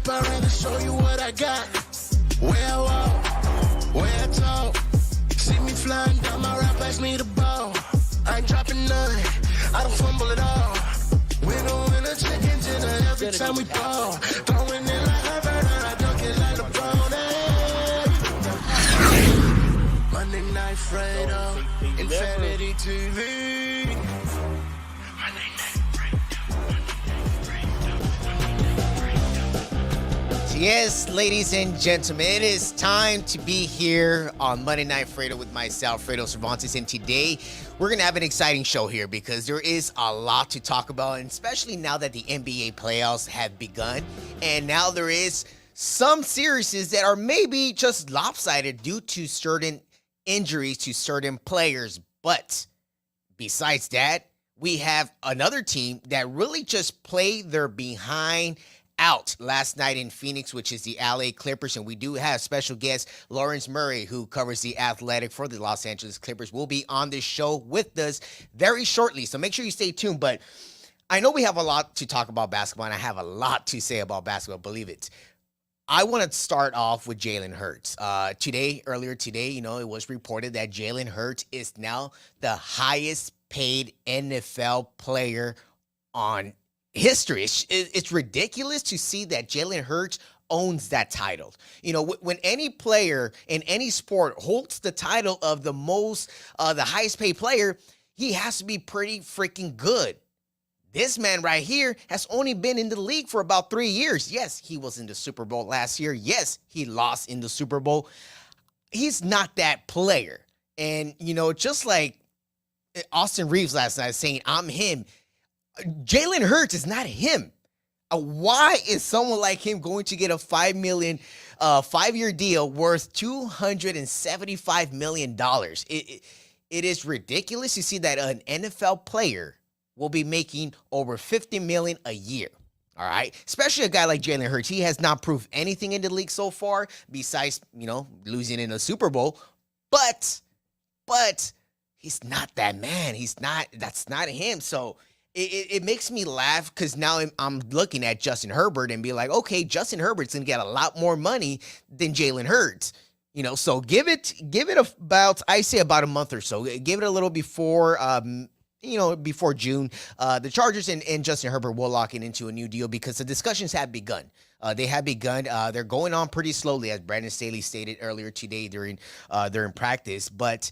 I'd rather show you what I got. Where I walk, where I talk. See me flying down my route, pass me the ball. I ain't dropping none, I don't fumble at all. Winner, chicken dinner every time we ball. Throwing it like Herbert, I dunk it like LeBron. Hey. Monday Night Fredo, Infinity TV. Monday Night Fredo. Yes, ladies and gentlemen, it is time to be here on Monday Night Fredo with myself, Fredo Cervantes, and today we're going to have an exciting show here because there is a lot to talk about, and especially now that the NBA playoffs have begun, and now there is some series that are maybe just lopsided due to certain injuries to certain players. But besides that, we have another team that really just played their behind out last night in Phoenix, which is the LA Clippers, and we do have special guest Lawrence Murray, who covers the Athletic for the Los Angeles Clippers, will be on this show with us very shortly, so make sure you stay tuned. But I know we have a lot to talk about basketball, and I have a lot to say about basketball, believe it. I want to start off with Jalen Hurts. Earlier today, it was reported that Jalen Hurts is now the highest paid NFL player on history. It's ridiculous to see that Jalen Hurts owns that title. When any player in any sport holds the title of the highest paid player, he has to be pretty freaking good. This man right here has only been in the league for about 3 years. Yes, he was in the Super Bowl last year. Yes, he lost in the Super Bowl. He's not that player. And, just like Austin Reeves last night saying, I'm him, Jalen Hurts is not him. Why is someone like him going to get a $5 million 5-year deal worth $275 million? It is ridiculous to see that an NFL player will be making over $50 million a year. All right, especially a guy like Jalen Hurts. He has not proved anything in the league so far besides, losing in the Super Bowl. But he's not that man. That's not him. So it makes me laugh because now I'm looking at Justin Herbert and be like, okay, Justin Herbert's going to get a lot more money than Jalen Hurts. So give it about a month or so. Give it a little before before June, the Chargers and Justin Herbert will lock it into a new deal because the discussions have begun. They have begun. They're going on pretty slowly, as Brandon Staley stated earlier today during practice. But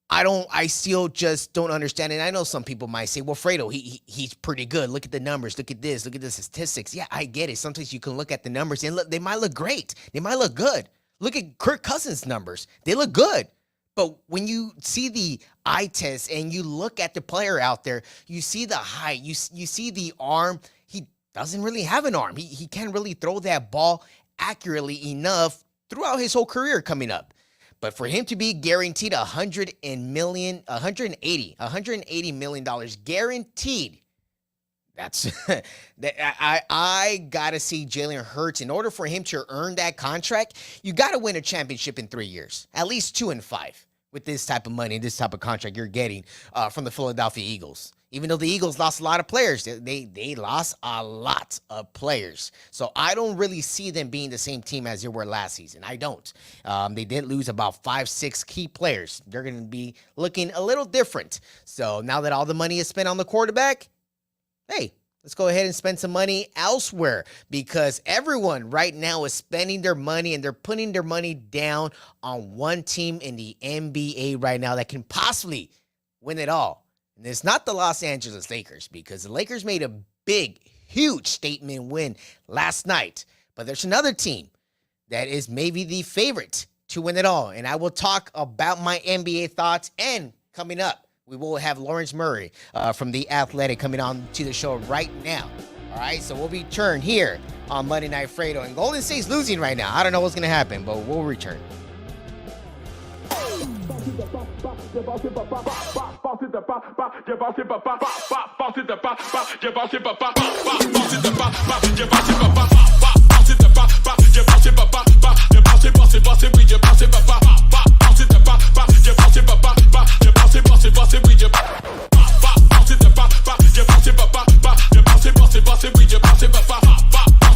I still just don't understand. And I know some people might say, well, Fredo, he's pretty good. Look at the numbers. Look at this. Look at the statistics. Yeah, I get it. Sometimes you can look at the numbers and they might look great. They might look good. Look at Kirk Cousins' numbers. They look good. But when you see the eye test and you look at the player out there, you see the height, you see the arm. He doesn't really have an arm. He can't really throw that ball accurately enough throughout his whole career coming up. But for him to be guaranteed $180 million guaranteed, that's I gotta see Jalen Hurts. In order for him to earn that contract, you gotta win a championship in 3 years, at least 2 and 5, with this type of money, this type of contract you're getting from the Philadelphia Eagles. Even though the Eagles lost a lot of players, they lost a lot of players. So I don't really see them being the same team as they were last season. I don't. They did lose about 5-6 key players. They're going to be looking a little different. So now that all the money is spent on the quarterback, hey, let's go ahead and spend some money elsewhere because everyone right now is spending their money and they're putting their money down on one team in the NBA right now that can possibly win it all. And it's not the Los Angeles Lakers because the Lakers made a big, huge statement win last night. But there's another team that is maybe the favorite to win it all. And I will talk about my NBA thoughts. And coming up, we will have Lawrence Murray from The Athletic coming on to the show right now. All right, so we'll return here on Monday Night Fredo. And Golden State's losing right now. I don't know what's going to happen, but we'll return. Bounce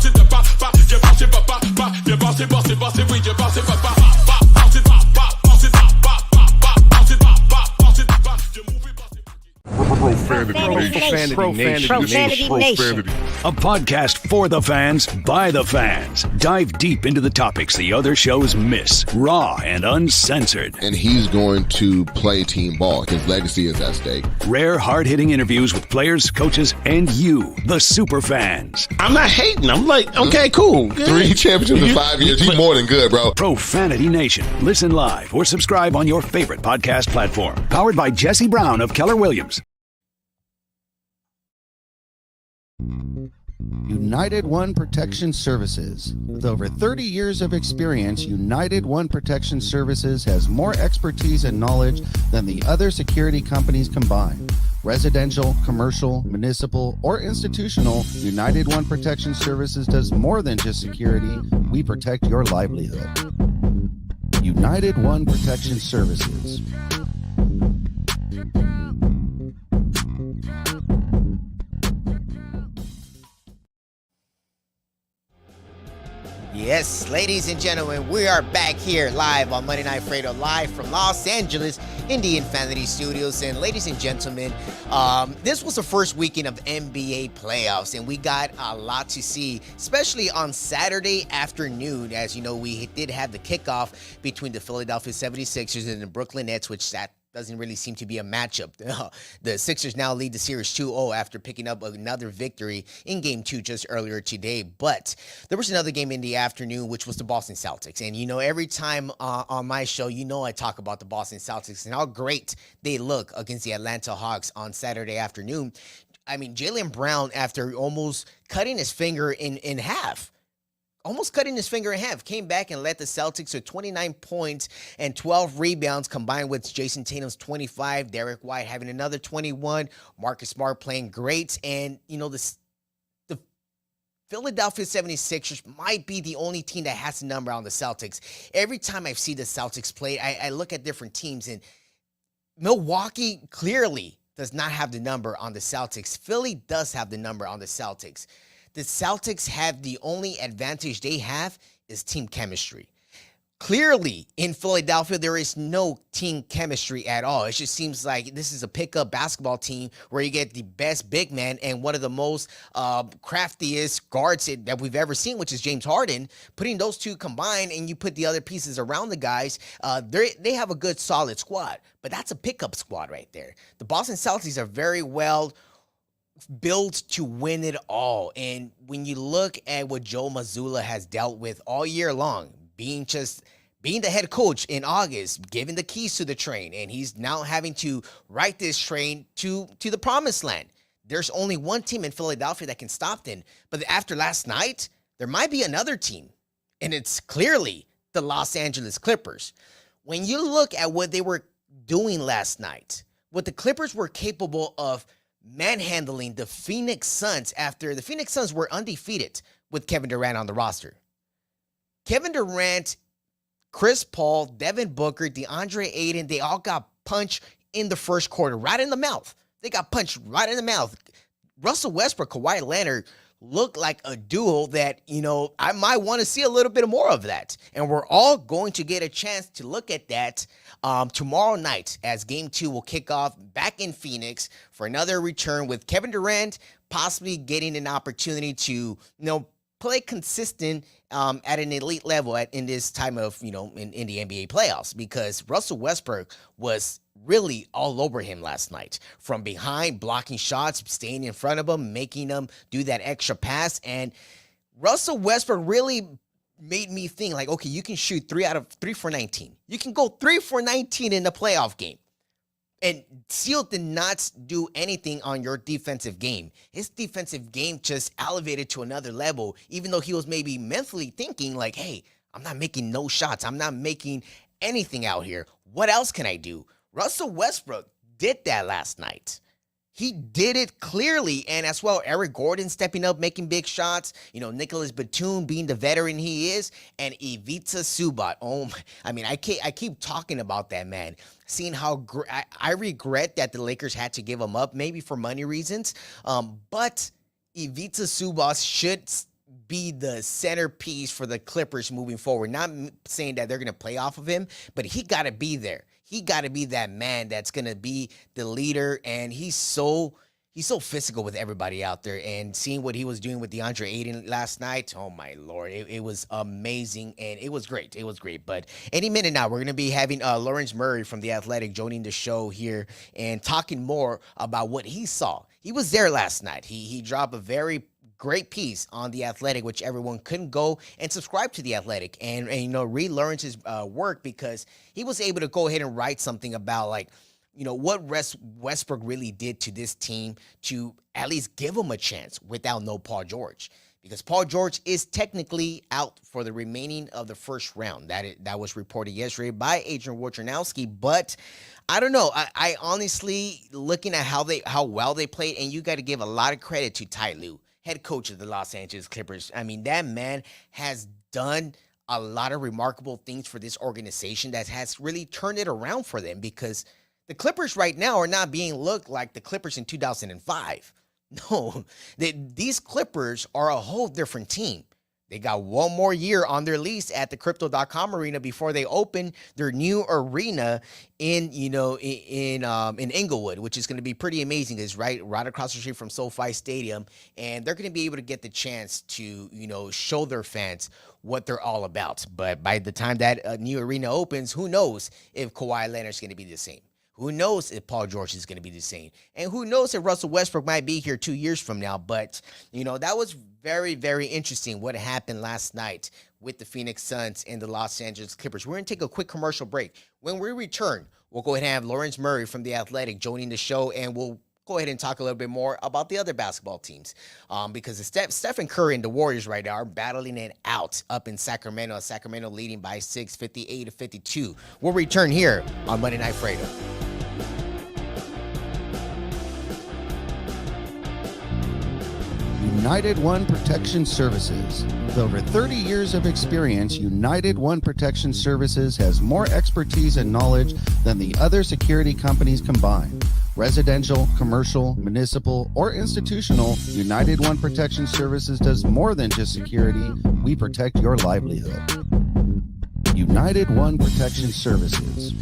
it, Profanity Nation. A podcast for the fans, by the fans. Dive deep into the topics the other shows miss. Raw and uncensored. And he's going to play team ball. His legacy is at stake. Rare, hard-hitting interviews with players, coaches, and you, the super fans. I'm not hating. I'm like, okay, cool. Good. 3 championships in 5 years. He's more than good, bro. Profanity Nation. Listen live or subscribe on your favorite podcast platform. Powered by Jesse Brown of Keller Williams. United One Protection Services. With over 30 years of experience, United One Protection Services has more expertise and knowledge than the other security companies combined. Residential, commercial, municipal, or institutional, United One Protection Services does more than just security. We protect your livelihood. United One Protection Services. Yes, ladies and gentlemen, we are back here live on Monday Night Fredo, live from Los Angeles in the Infinity Studios. And ladies and gentlemen, this was the first weekend of NBA playoffs, and we got a lot to see, especially on Saturday afternoon. As you know, we did have the kickoff between the Philadelphia 76ers and the Brooklyn Nets, which doesn't really seem to be a matchup. The Sixers now lead the series 2-0 after picking up another victory in Game 2 just earlier today. But there was another game in the afternoon, which was the Boston Celtics. And, you know, every time on my show, you know I talk about the Boston Celtics and how great they look against the Atlanta Hawks on Saturday afternoon. I mean, Jaylen Brown, after almost cutting his finger in half, came back and led the Celtics to 29 points and 12 rebounds combined with Jason Tatum's 25, Derek White having another 21, Marcus Smart playing great. And, you know, the Philadelphia 76ers might be the only team that has a number on the Celtics. Every time I see the Celtics play, I look at different teams, and Milwaukee clearly does not have the number on the Celtics. Philly does have the number on the Celtics. The Celtics have the only advantage they have is team chemistry. Clearly, in Philadelphia, there is no team chemistry at all. It just seems like this is a pickup basketball team where you get the best big man and one of the most craftiest guards that we've ever seen, which is James Harden. Putting those two combined and you put the other pieces around the guys, they have a good, solid squad. But that's a pickup squad right there. The Boston Celtics are very well built to win it all. And when you look at what Joe Mazzulla has dealt with all year long, being the head coach in August, giving the keys to the train, and he's now having to ride this train to the promised land. There's only one team in Philadelphia that can stop them. But after last night, there might be another team, and it's clearly the Los Angeles Clippers. When you look at what they were doing last night, what the Clippers were capable of manhandling the Phoenix Suns after the Phoenix Suns were undefeated with Kevin Durant on the roster. Kevin Durant, Chris Paul, Devin Booker, DeAndre Ayton, they all got punched in the first quarter, right in the mouth. They got punched right in the mouth. Russell Westbrook, Kawhi Leonard looked like a duo that, you know, I might want to see a little bit more of that. And we're all going to get a chance to look at that tomorrow night as Game 2 will kick off back in Phoenix for another return with Kevin Durant possibly getting an opportunity to, you know, play consistent at an elite level in this time of, you know, in the NBA playoffs, because Russell Westbrook was really all over him last night from behind, blocking shots, staying in front of him, making them do that extra pass. And Russell Westbrook really made me think like, okay, you can shoot 3 for 19. You can go 3 for 19 in the playoff game. And Seal did not do anything on your defensive game. His defensive game just elevated to another level, even though he was maybe mentally thinking like, hey, I'm not making no shots. I'm not making anything out here. What else can I do? Russell Westbrook did that last night. He did it clearly, and as well, Eric Gordon stepping up, making big shots. You know, Nicholas Batum being the veteran he is, and Ivica Zubac. Oh, I mean, I keep talking about that man. Seeing how I regret that the Lakers had to give him up, maybe for money reasons. But Ivica Zubac should be the centerpiece for the Clippers moving forward. Not saying that they're going to play off of him, but he got to be there. he got to be that man that's going to be the leader. And he's so physical with everybody out there. And seeing what he was doing with DeAndre Ayton last night, oh my Lord, it was amazing. And it was great. It was great. But any minute now, we're going to be having Lawrence Murray from The Athletic joining the show here and talking more about what he saw. He was there last night. He dropped a very great piece on The Athletic, which everyone couldn't go and subscribe to The Athletic and read Lawrence's work, because he was able to go ahead and write something about, like, what Westbrook really did to this team to at least give him a chance without no Paul George. Because Paul George is technically out for the remaining of the first round. That was reported yesterday by Adrian Wojnarowski. But I don't know. I honestly, looking at how well they played, and you got to give a lot of credit to Ty Lue, head coach of the Los Angeles Clippers. I mean, that man has done a lot of remarkable things for this organization that has really turned it around for them, because the Clippers right now are not being looked like the Clippers in 2005. No, these Clippers are a whole different team. They got one more year on their lease at the Crypto.com arena before they open their new arena in Inglewood, which is going to be pretty amazing. It's right across the street from SoFi Stadium, and they're going to be able to get the chance to show their fans what they're all about. But by the time that new arena opens, who knows if Kawhi Leonard's going to be the same? Who knows if Paul George is going to be the same? And who knows if Russell Westbrook might be here 2 years from now? But, that was very, very interesting what happened last night with the Phoenix Suns and the Los Angeles Clippers. We're going to take a quick commercial break. When we return, we'll go ahead and have Lawrence Murray from The Athletic joining the show, and we'll go ahead and talk a little bit more about the other basketball teams, because Stephen Curry and the Warriors right now are battling it out up in Sacramento. Sacramento leading by 6, 58-52. We'll return here on Monday Night Fredo. United One Protection Services. With over 30 years of experience, United One Protection Services has more expertise and knowledge than the other security companies combined. Residential, commercial, municipal, or institutional, United One Protection Services does more than just security. We protect your livelihood. United One Protection Services.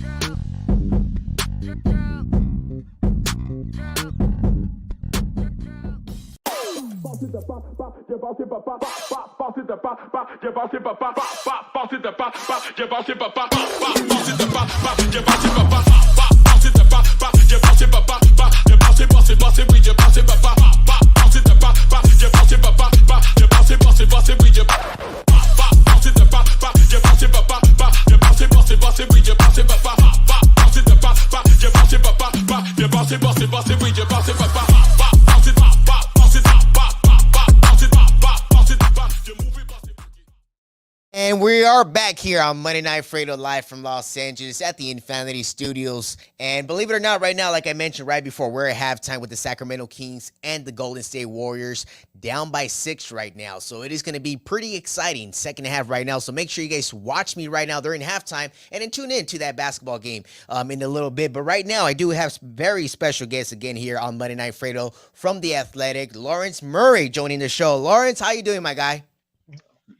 And we are back here on Monday Night Fredo live from Los Angeles at the Infinity Studios. And believe it or not, right now, like I mentioned right before, we're at halftime with the Sacramento Kings and the Golden State Warriors down by 6 right now. So it is going to be pretty exciting second half right now. So make sure you guys watch me right now during halftime and then tune in to that basketball game in a little bit. But right now, I do have very special guests again here on Monday Night Fredo from The Athletic. Lawrence Murray joining the show. Lawrence, how you doing, my guy?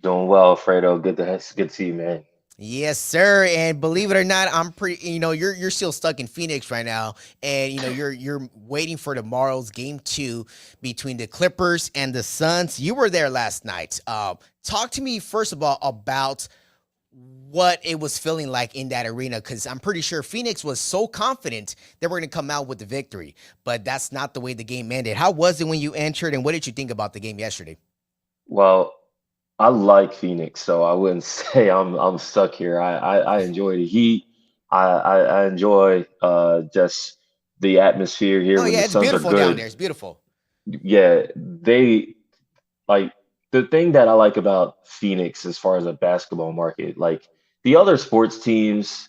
Doing well, Fredo. Good to see you, man. Yes, sir. And believe it or not, I'm pretty. You're still stuck in Phoenix right now, and you're waiting for tomorrow's game 2 between the Clippers and the Suns. You were there last night. Talk to me first of all about what it was feeling like in that arena, because I'm pretty sure Phoenix was so confident they were going to come out with the victory, but that's not the way the game ended. How was it when you entered, and what did you think about the game yesterday? Well, I like Phoenix, so I wouldn't say I'm stuck here. I enjoy the heat. I enjoy just the atmosphere here Oh when yeah, the it's Suns are beautiful down good. there. It's beautiful. Yeah, they like the thing that I like about Phoenix as far as a basketball market, like the other sports teams,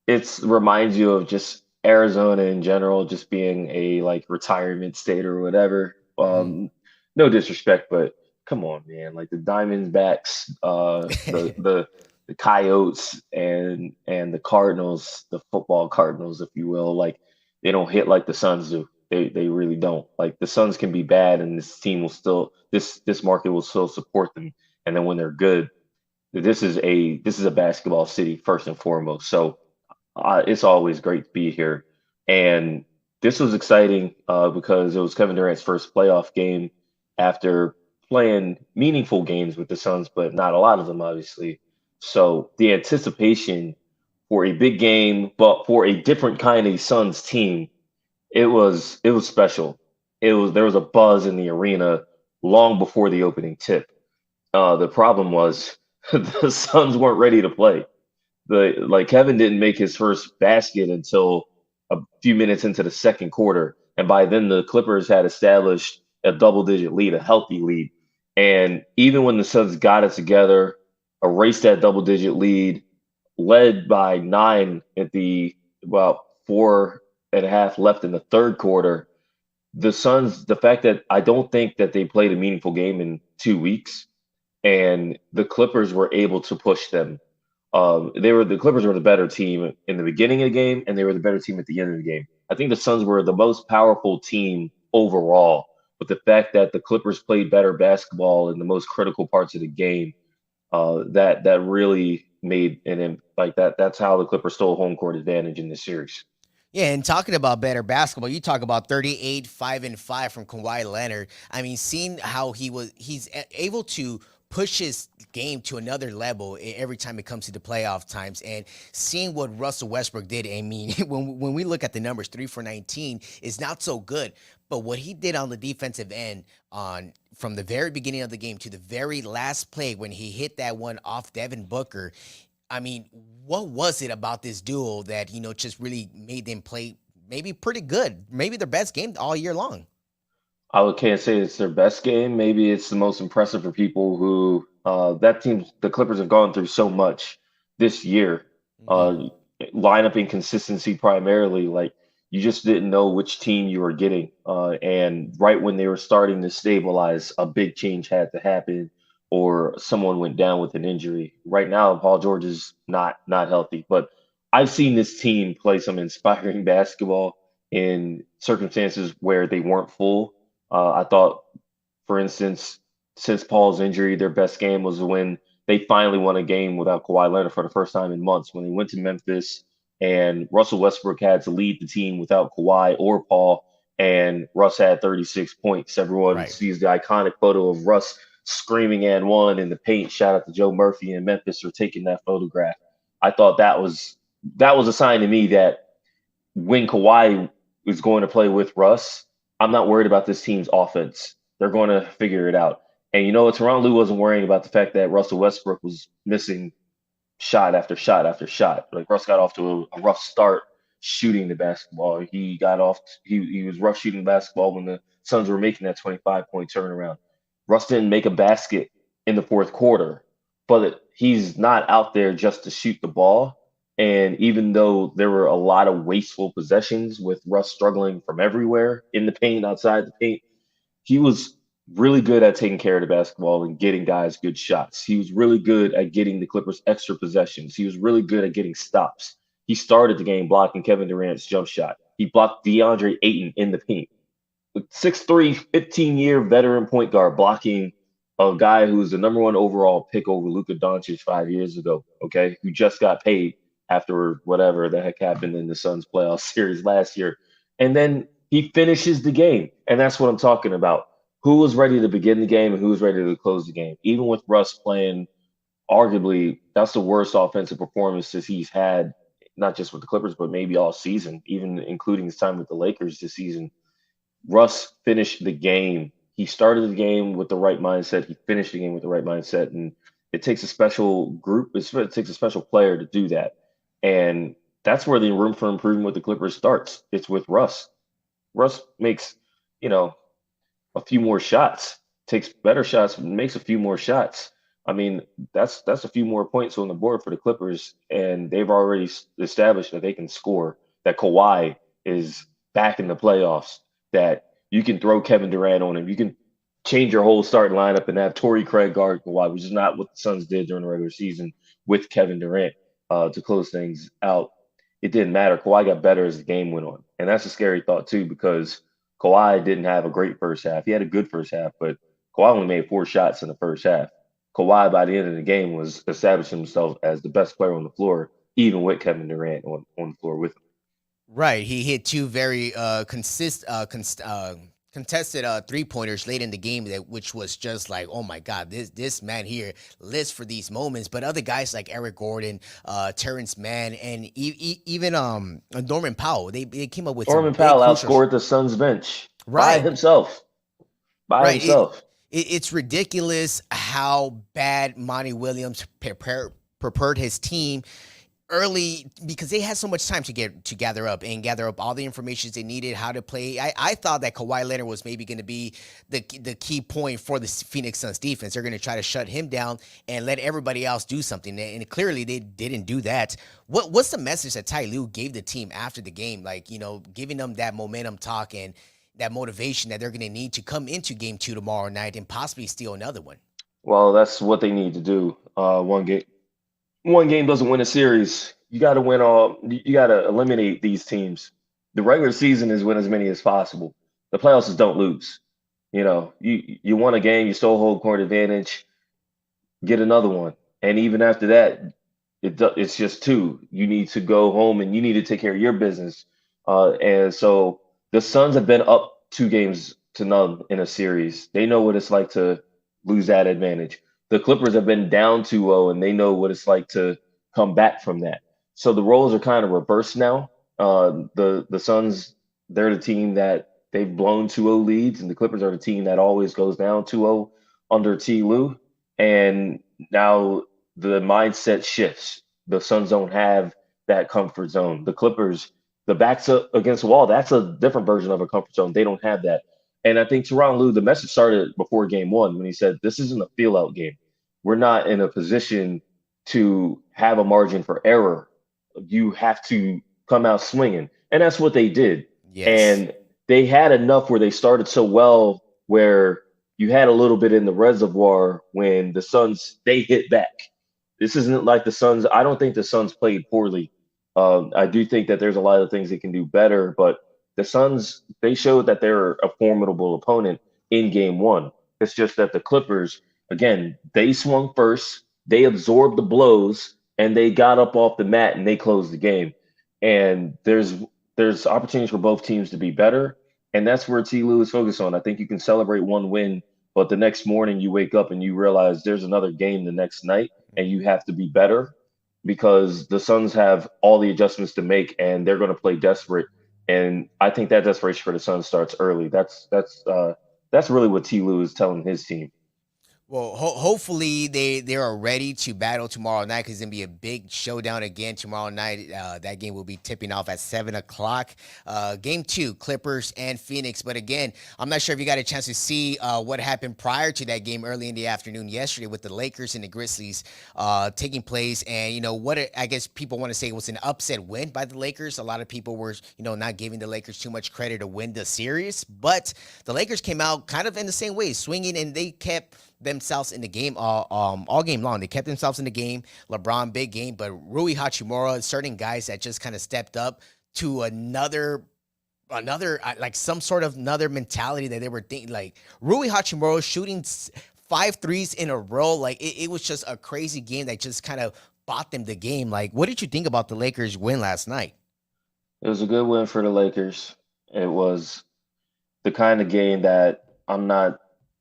it's reminds you of just Arizona in general, just being a like retirement state or whatever. Hmm. No disrespect, but come on, man. Like the Diamondbacks, the Coyotes and the Cardinals, the football Cardinals, if you will, like they don't hit like the Suns do. They really don't. Like the Suns can be bad and this team will still this market will still support them. And then when they're good, this is a basketball city first and foremost. So It's always great to be here. And this was exciting because it was Kevin Durant's first playoff game after playing meaningful games with the Suns, but not a lot of them, obviously. So the anticipation for a big game, but for a different kind of Suns team, it was special. There was a buzz in the arena long before the opening tip. The problem was the Suns weren't ready to play. Kevin didn't make his first basket until a few minutes into the second quarter, and by then the Clippers had established a double-digit lead, a healthy lead. And even when the Suns got it together, erased that double-digit lead, led by 9 at the about 4.5 left in the third quarter, the Suns, the fact that I don't think that they played a meaningful game in 2 weeks, and the Clippers were able to push them. The Clippers were the better team in the beginning of the game, and they were the better team at the end of the game. I think the Suns were the most powerful team overall, but the fact that the Clippers played better basketball in the most critical parts of the game, that really made like that. That's how the Clippers stole home court advantage in this series. Yeah, and talking about better basketball, you talk about 38, 5-5 from Kawhi Leonard. I mean, seeing how he's able to push his game to another level every time it comes to the playoff times, and seeing what Russell Westbrook did. I mean, when we look at the numbers, 3 for 19 is not so good, but what he did on the defensive end on from the very beginning of the game to the very last play when he hit that one off Devin Booker. I mean, what was it about this duo that, just really made them play maybe pretty good, maybe their best game all year long? Can't say it's their best game. Maybe it's the most impressive for people who that team, the Clippers have gone through so much this year. Hmm. Uh, Lineup inconsistency primarily, like you just didn't know which team you were getting. And right when they were starting to stabilize, a big change had to happen, or someone went down with an injury. Right now, Paul George is not healthy, but I've seen this team play some inspiring basketball in circumstances where they weren't full. I thought, for instance, since Paul's injury, their best game was when they finally won a game without Kawhi Leonard for the first time in months. When they went to Memphis and Russell Westbrook had to lead the team without Kawhi or Paul, and Russ had 36 points. Everyone Right. sees the iconic photo of Russ screaming and one in the paint. Shout out to Joe Murphy in Memphis for taking that photograph. I thought that was a sign to me that when Kawhi is going to play with Russ, I'm not worried about this team's offense. They're going to figure it out. And Tyronn Lue wasn't worrying about the fact that Russell Westbrook was missing shot after shot after shot. Like Russ got off to a rough start shooting the basketball. He was rough shooting the basketball when the Suns were making that 25-point turnaround. Russ didn't make a basket in the fourth quarter, but he's not out there just to shoot the ball. And even though there were a lot of wasteful possessions with Russ struggling from everywhere in the paint, outside the paint, he was really good at taking care of the basketball and getting guys good shots. He was really good at getting the Clippers extra possessions. He was really good at getting stops. He started the game blocking Kevin Durant's jump shot. He blocked DeAndre Ayton in the paint. 6'3", 15-year veteran point guard blocking a guy who's the number one overall pick over Luka Doncic 5 years ago, okay, who just got paid after whatever the heck happened in the Suns playoff series last year. And then he finishes the game. And that's what I'm talking about. Who was ready to begin the game and who was ready to close the game? Even with Russ playing, arguably, that's the worst offensive performances he's had, not just with the Clippers, but maybe all season, even including his time with the Lakers this season. Russ finished the game. He started the game with the right mindset. He finished the game with the right mindset. And it takes a special group, it takes a special player to do that. And that's where the room for improvement with the Clippers starts. It's with Russ. Russ makes, you know, a few more shots, takes better shots, makes a few more shots. I mean, that's a few more points on the board for the Clippers, and they've already established that they can score. That Kawhi is back in the playoffs. That you can throw Kevin Durant on him. You can change your whole starting lineup and have Torrey Craig guard Kawhi, which is not what the Suns did during the regular season with Kevin Durant to close things out. It didn't matter. Kawhi got better as the game went on, and that's a scary thought too because Kawhi didn't have a great first half. He had a good first half, but Kawhi only made 4 shots in the first half. Kawhi, by the end of the game, was establishing himself as the best player on the floor even with Kevin Durant on the floor with him. Right. He hit two very contested 3-pointers late in the game, which was just like, oh my God, this man here lives for these moments. But other guys like Eric Gordon, Terrence Mann, and even Norman Powell, they came up with some Norman big Powell crucial. outscored the Suns bench by Right. himself. By Right. himself. It's ridiculous how bad Monty Williams prepared his team early, because they had so much time to gather up all the information they needed, how to play. I thought that Kawhi Leonard was maybe going to be the key point for the Phoenix Suns defense. They're going to try to shut him down and let everybody else do something. And clearly they didn't do that. What's the message that Ty Lue gave the team after the game? Like, giving them that momentum talk and that motivation that they're going to need to come into game 2 tomorrow night and possibly steal another one. Well, that's what they need to do. One game doesn't win a series. You got to win all. You got to eliminate these teams. The regular season is win as many as possible. The playoffs is don't lose. You won a game, you still hold court advantage. Get another one, and even after that, it's just two. You need to go home and you need to take care of your business. And so the Suns have been up 2-0 in a series. They know what it's like to lose that advantage. The Clippers have been down 2-0, and they know what it's like to come back from that. So the roles are kind of reversed now. The Suns, they're the team that they've blown 2-0 leads, and the Clippers are the team that always goes down 2-0 under T. Lue. And now the mindset shifts. The Suns don't have that comfort zone. The Clippers, the backs up against the wall, that's a different version of a comfort zone. They don't have that. And I think Tyronn Lue, the message started before game 1 when he said, this isn't a feel-out game. We're not in a position to have a margin for error. You have to come out swinging. And that's what they did. Yes. And they had enough where they started so well where you had a little bit in the reservoir when the Suns, they hit back. This isn't like the Suns. I don't think the Suns played poorly. I do think that there's a lot of things they can do better, but the Suns, they showed that they're a formidable opponent in game 1. It's just that the Clippers, again, they swung first, they absorbed the blows, and they got up off the mat and they closed the game. And there's opportunities for both teams to be better, and that's where T. Lue is focused on. I think you can celebrate one win, but the next morning you wake up and you realize there's another game the next night, and you have to be better because the Suns have all the adjustments to make, and they're going to play desperate. And I think that desperation for the Suns starts early. That's really what T. Lue is telling his team. Well, hopefully they are ready to battle tomorrow night, because it's going to be a big showdown again tomorrow night. That game will be tipping off at 7 o'clock. Game 2, Clippers and Phoenix. But again, I'm not sure if you got a chance to see what happened prior to that game early in the afternoon yesterday with the Lakers and the Grizzlies taking place. And, what I guess people want to say was an upset win by the Lakers. A lot of people were, not giving the Lakers too much credit to win the series. But the Lakers came out kind of in the same way, swinging, and they kept themselves in the game all game long. They kept themselves in the game. LeBron, big game, but Rui Hachimura, certain guys that just kind of stepped up to another like some sort of another mentality that they were thinking. Like Rui Hachimura shooting 5 threes in a row. Like it was just a crazy game that just kind of bought them the game. Like, what did you think about the Lakers win last night? It was a good win for the Lakers. It was the kind of game that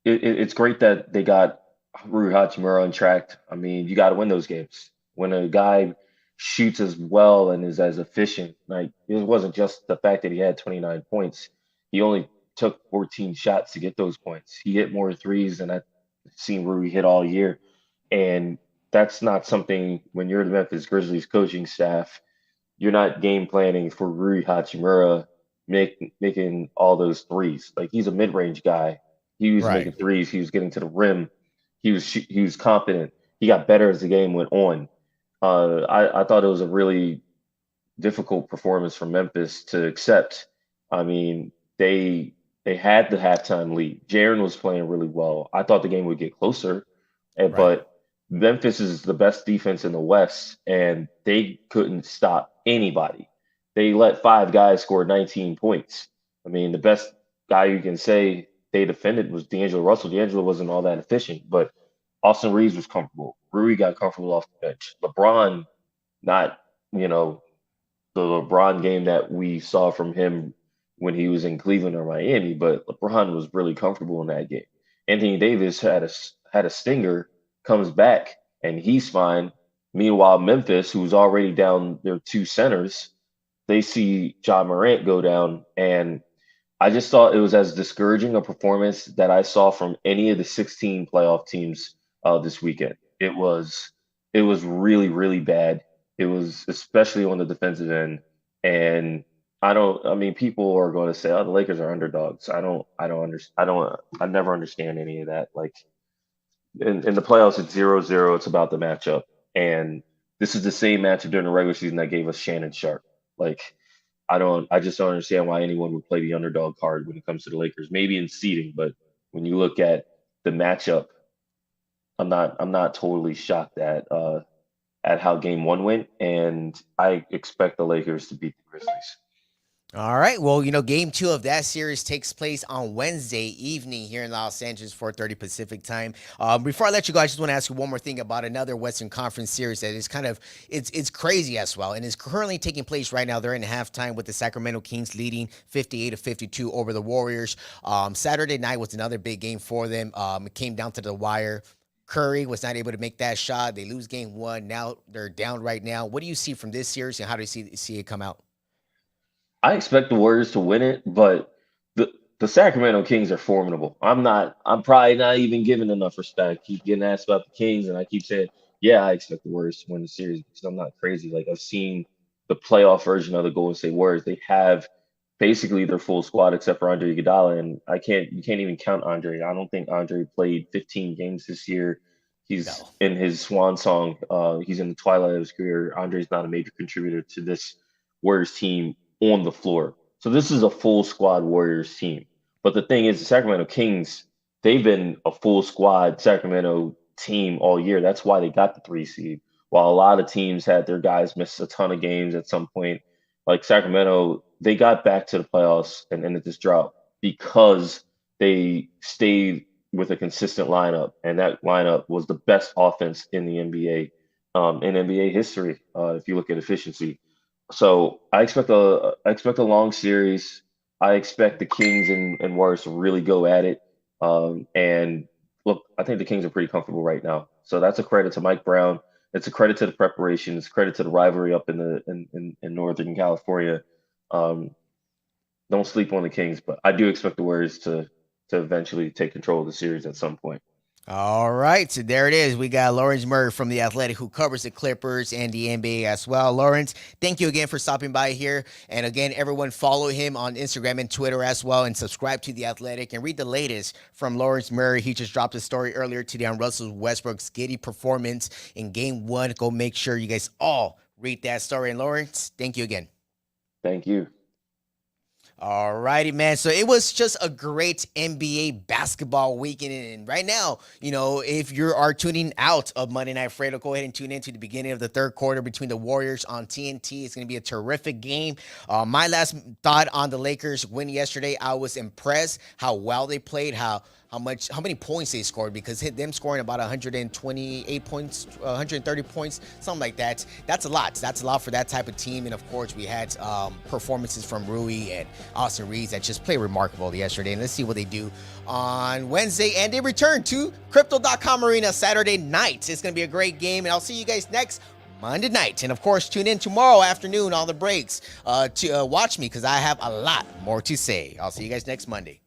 it's great that they got Rui Hachimura untracked. I mean, you got to win those games. When a guy shoots as well and is as efficient, like it wasn't just the fact that he had 29 points. He only took 14 shots to get those points. He hit more threes than I've seen Rui hit all year. And that's not something, when you're the Memphis Grizzlies coaching staff, you're not game planning for Rui Hachimura making all those threes. Like he's a mid-range guy. He was making threes. He was getting to the rim. He was confident. He got better as the game went on. I thought it was a really difficult performance from Memphis to accept. I mean, they had the halftime lead. Jaren was playing really well. I thought the game would get closer, but Memphis is the best defense in the West, and they couldn't stop anybody. They let 5 guys score 19 points. I mean, the best guy you can say they defended was D'Angelo Russell. D'Angelo wasn't all that efficient, but Austin Reeves was comfortable. Rui got comfortable off the bench. LeBron, not you know, the LeBron game that we saw from him when he was in Cleveland or Miami, but LeBron was really comfortable in that game. Anthony Davis had a stinger, comes back, and he's fine. Meanwhile, Memphis, who's already down their two centers, they see John Morant go down, and I just thought it was as discouraging a performance that I saw from any of the 16 playoff teams this weekend. It was really, really bad. It was especially on the defensive end. And I mean, people are going to say, oh, the Lakers are underdogs. I never understand any of that. Like in the playoffs, it's 0-0. It's about the matchup. And this is the same matchup during the regular season that gave us Shannon Sharp. Like, I just don't understand why anyone would play the underdog card when it comes to the Lakers. Maybe in seeding, but when you look at the matchup, I'm not totally shocked at how game one went, and I expect the Lakers to beat the Grizzlies. All right. Well, game 2 of that series takes place on Wednesday evening here in Los Angeles, 4:30 Pacific time. Before I let you go, I just want to ask you one more thing about another Western Conference series that is it's crazy as well, and is currently taking place right now. They're in halftime with the Sacramento Kings leading 58-52 over the Warriors. Saturday night was another big game for them. It came down to the wire. Curry was not able to make that shot. They lose game 1. Now they're down right now. What do you see from this series, and how do you see it come out? I expect the Warriors to win it, but the Sacramento Kings are formidable. I'm probably not even giving enough respect. I keep getting asked about the Kings, and I keep saying, yeah, I expect the Warriors to win the series because I'm not crazy. Like, I've seen the playoff version of the Golden State Warriors. They have basically their full squad except for Andre Iguodala, and you can't even count Andre. I don't think Andre played 15 games this year. He's in his swan song. He's in the twilight of his career. Andre's not a major contributor to this Warriors team on the floor. So this is a full squad Warriors team. But the thing is, the Sacramento Kings, they've been a full squad Sacramento team all year. That's why they got the 3 seed. While a lot of teams had their guys miss a ton of games at some point, like Sacramento, they got back to the playoffs and ended this drought because they stayed with a consistent lineup, and that lineup was the best offense in the NBA, in NBA history, if you look at efficiency. So I expect a long series. I expect the Kings and Warriors to really go at it. And look, I think the Kings are pretty comfortable right now. So that's a credit to Mike Brown. It's a credit to the preparation. It's a credit to the rivalry up in Northern California. Don't sleep on the Kings, but I do expect the Warriors to eventually take control of the series at some point. All right, so there it is. We got Lawrence Murray from The Athletic, who covers the Clippers and the NBA as well. Lawrence, thank you again for stopping by here. And again, everyone follow him on Instagram and Twitter as well, and subscribe to The Athletic and read the latest from Lawrence Murray. He just dropped a story earlier today on Russell Westbrook's giddy performance in Game 1. Go make sure you guys all read that story. And Lawrence, thank you again. Thank you. All righty, man. So it was just a great NBA basketball weekend. And right now, if you are tuning out of Monday Night Fredo, go ahead and tune into the beginning of the third quarter between the Warriors on TNT. It's going to be a terrific game. My last thought on the Lakers win yesterday, I was impressed how well they played, how many points they scored, because them scoring about 128 points, 130 points, something like that. That's a lot. That's a lot for that type of team. And of course, we had performances from Rui and Austin Reeves that just played remarkable yesterday. And let's see what they do on Wednesday. And they return to Crypto.com Arena Saturday night. It's going to be a great game. And I'll see you guys next Monday night. And of course, tune in tomorrow afternoon on the breaks to watch me, because I have a lot more to say. I'll see you guys next Monday.